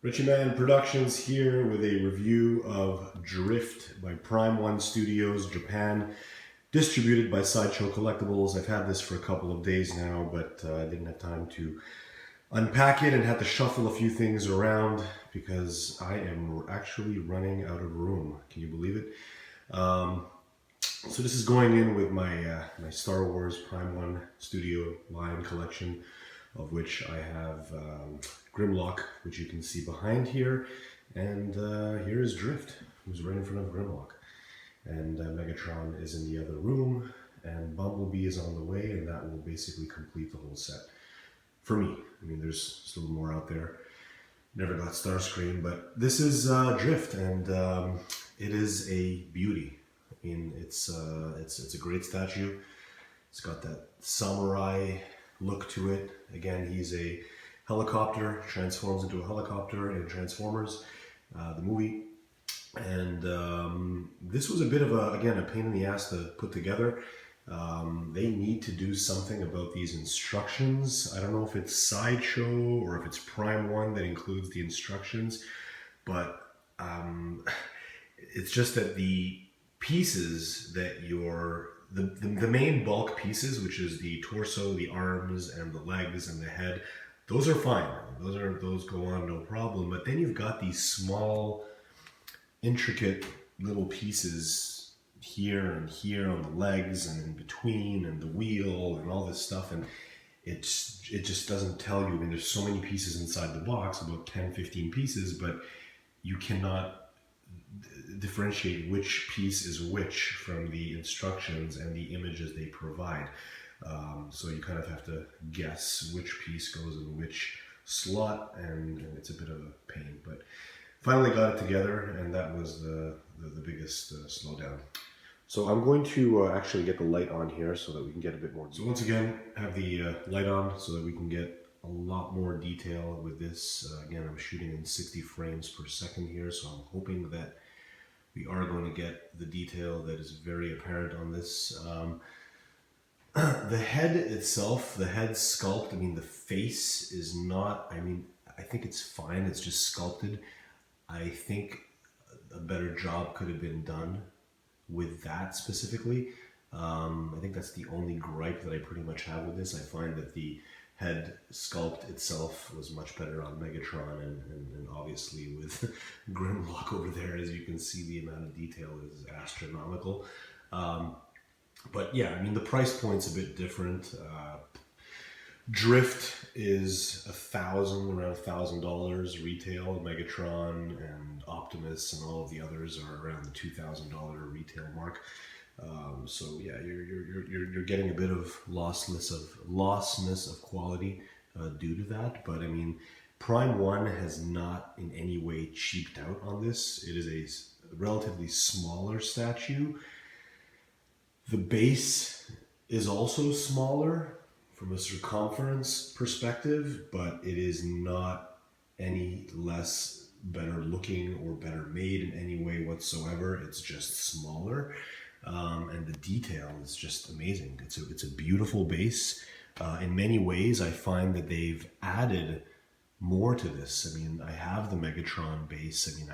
Richie Man Productions here with a review of Drift by Prime One Studios, Japan, distributed by Sideshow Collectibles. I've had this for a couple of days now, but I didn't have time to unpack it and had to shuffle a few things around because I am actually running out of room. Can you believe it? So this is going in with my Star Wars Prime One Studio line collection, of which I have Grimlock, which you can see behind here, and here is Drift, who's right in front of Grimlock, and Megatron is in the other room, and Bumblebee is on the way, and that will basically complete the whole set for me. I mean, there's still more out there. Never got Starscream, but this is Drift, and it is a beauty. I mean, it's a great statue. It's got that samurai look to it. Again, he's a helicopter, transforms into a helicopter in Transformers, the movie. And this was a bit of a pain in the ass to put together. They need to do something about these instructions. I don't know if it's Sideshow or if it's Prime One that includes the instructions, but it's just that the pieces that the main bulk pieces, which is the torso, the arms, and the legs, and the head, those are fine. Those go on no problem. But then you've got these small, intricate little pieces here and here on the legs and in between and the wheel and all this stuff, and it just doesn't tell you. I mean, there's so many pieces inside the box, about 10-15 pieces, but you cannot differentiate which piece is which from the instructions and the images they provide. So you kind of have to guess which piece goes in which slot, and it's a bit of a pain. But finally got it together, and that was the biggest slowdown. So I'm going to actually get the light on here so that we can get a bit more. So once again, have the light on so that we can get a lot more detail with this. Again, I'm shooting in 60 frames per second here, so I'm hoping that we are going to get the detail that is very apparent on this. The head itself, the head sculpt, I mean, the face is not, I mean, I think it's fine. It's just sculpted. I think a better job could have been done with that specifically. I think that's the only gripe that I pretty much have with this. I find that the head sculpt itself was much better on Megatron, and obviously with Grimlock over there, as you can see, the amount of detail is astronomical. But yeah, I mean, the price point's a bit different. Drift is around $1,000 retail. Megatron and Optimus and all of the others are around the $2,000 retail mark. So yeah, you're getting a bit of lostness of quality due to that. But I mean, Prime One has not in any way cheaped out on this. It is a relatively smaller statue. The base is also smaller from a circumference perspective, but it is not any less better looking or better made in any way whatsoever. It's just smaller. And the detail is just amazing. It's a beautiful base. In many ways, I find that they've added more to this. I mean, I have the Megatron base. I mean,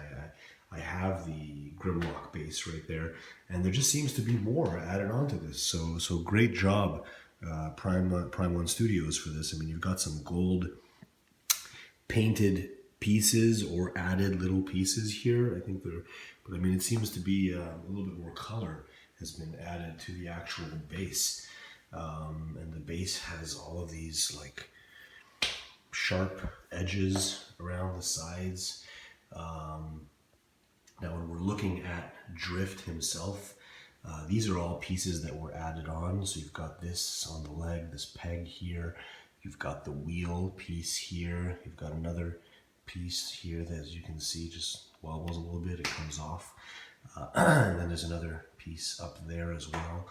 I have the Grimlock base right there, and there just seems to be more added onto this. So great job, Prime One Studios, for this. I mean, you've got some gold painted pieces or added little pieces here. I think but I mean, it seems to be a little bit more color has been added to the actual base, and the base has all of these like sharp edges around the sides. Now when we're looking at Drift himself, these are all pieces that were added on. So you've got this on the leg, this peg here, you've got the wheel piece here, you've got another piece here that, as you can see, just wobbles a little bit, it comes off. And then there's another piece up there as well.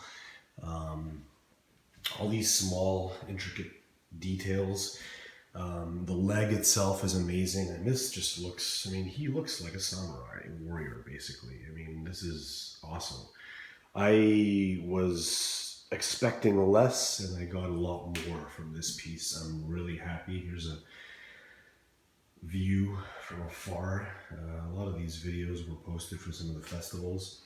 All these small, intricate details. The leg itself is amazing, and this just looks, I mean, he looks like a samurai warrior, basically. I mean, this is awesome. I was expecting less, and I got a lot more from this piece. I'm really happy. Here's a view from afar. A lot of these videos were posted for some of the festivals,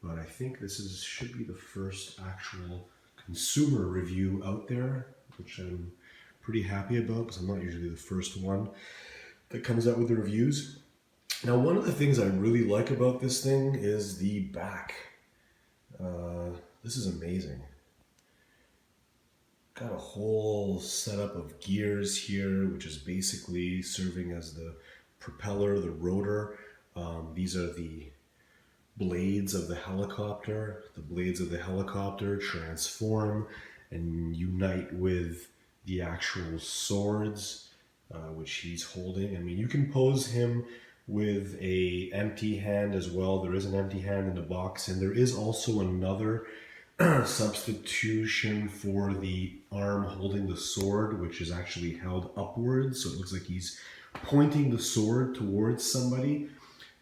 but I think this should be the first actual consumer review out there, which I'm pretty happy about because I'm not usually the first one that comes out with the reviews. Now, one of the things I really like about this thing is the back. This is amazing. Got a whole setup of gears here, which is basically serving as the propeller, the rotor. These are the blades of the helicopter. The blades of the helicopter transform and unite with the actual swords, which he's holding. I mean, you can pose him with a empty hand as well. There is an empty hand in the box, and there is also another substitution for the arm holding the sword, which is actually held upwards, so it looks like he's pointing the sword towards somebody.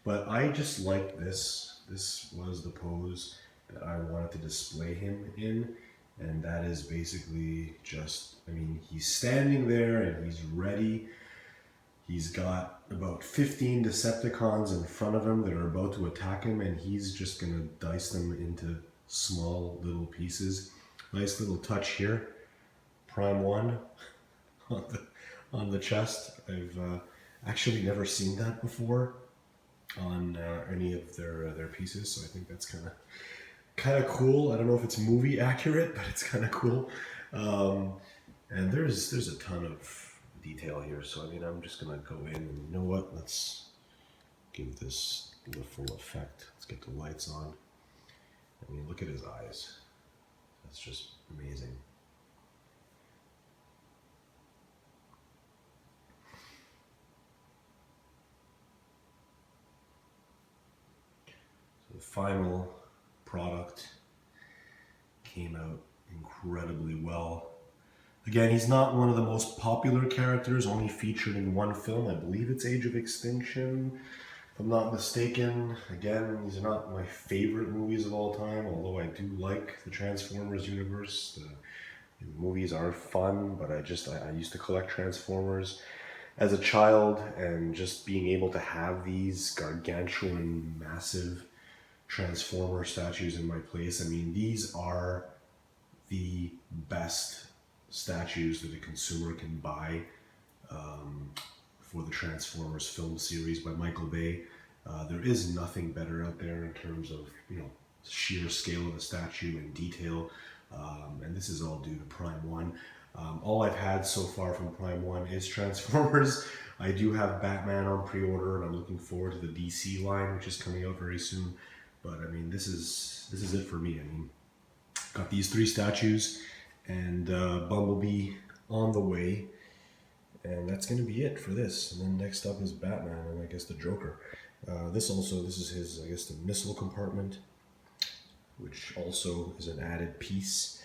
But I just like this. This was the pose that I wanted to display him in, and that is basically just, I mean, he's standing there and he's ready. He's got about 15 Decepticons in front of him that are about to attack him, and he's just gonna dice them into small little pieces. Nice little touch here. Prime 1 on the chest. I've actually never seen that before on any of their pieces, so I think that's kind of cool. I don't know if it's movie accurate, but it's kind of cool. And there's a ton of detail here, so I mean, I'm just gonna go in and, you know what, let's give this the full effect. Let's get the lights on. I mean, look at his eyes. That's just amazing. So the final product came out incredibly well. Again, he's not one of the most popular characters, only featured in one film. I believe it's Age of Extinction, if I'm not mistaken. Again, these are not my favorite movies of all time, although I do like the Transformers universe. The movies are fun, but I used to collect Transformers as a child, and just being able to have these gargantuan, massive Transformer statues in my place. I mean, these are the best statues that a consumer can buy for the Transformers film series by Michael Bay. There is nothing better out there in terms of, you know, sheer scale of the statue and detail, and this is all due to Prime 1. All I've had so far from Prime 1 is Transformers. I do have Batman on pre-order, and I'm looking forward to the DC line, which is coming out very soon. But I mean, this is it for me. I mean, got these 3 statues and Bumblebee on the way, and that's going to be it for this. And then next up is Batman and I guess the Joker. This is his, I guess, the missile compartment, which also is an added piece.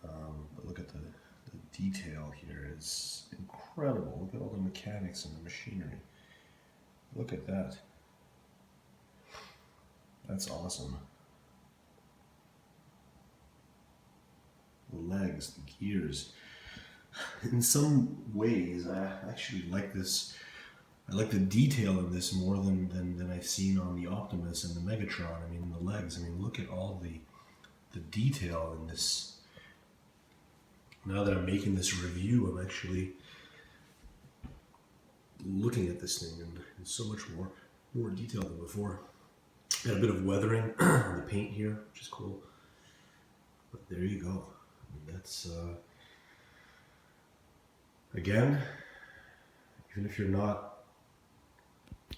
But look at the detail here. It's incredible. Look at all the mechanics and the machinery. Look at that. That's awesome. The legs, the gears. In some ways, I actually like this. I like the detail in this more than I've seen on the Optimus and the Megatron. I mean, the legs. I mean, look at all the detail in this. Now that I'm making this review, I'm actually looking at this thing in so much more detail than before. Got a bit of weathering on the paint here, which is cool. But there you go. I mean, that's again, even if you're not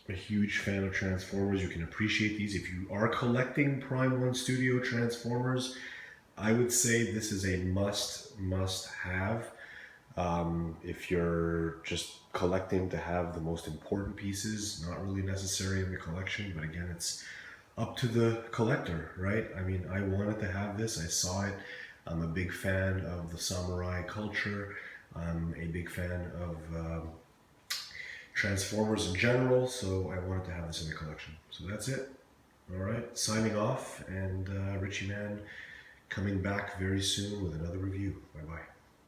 a huge fan of Transformers, you can appreciate these. If you are collecting Prime 1 Studio Transformers, I would say this is a must have. If you're just collecting to have the most important pieces, not really necessary in the collection, but again, it's up to the collector, right? I mean, I wanted to have this. I saw it. I'm a big fan of the samurai culture. I'm a big fan of Transformers in general, so I wanted to have this in the collection. So that's it. All right, signing off, and Richie Man coming back very soon with another review. Bye-bye.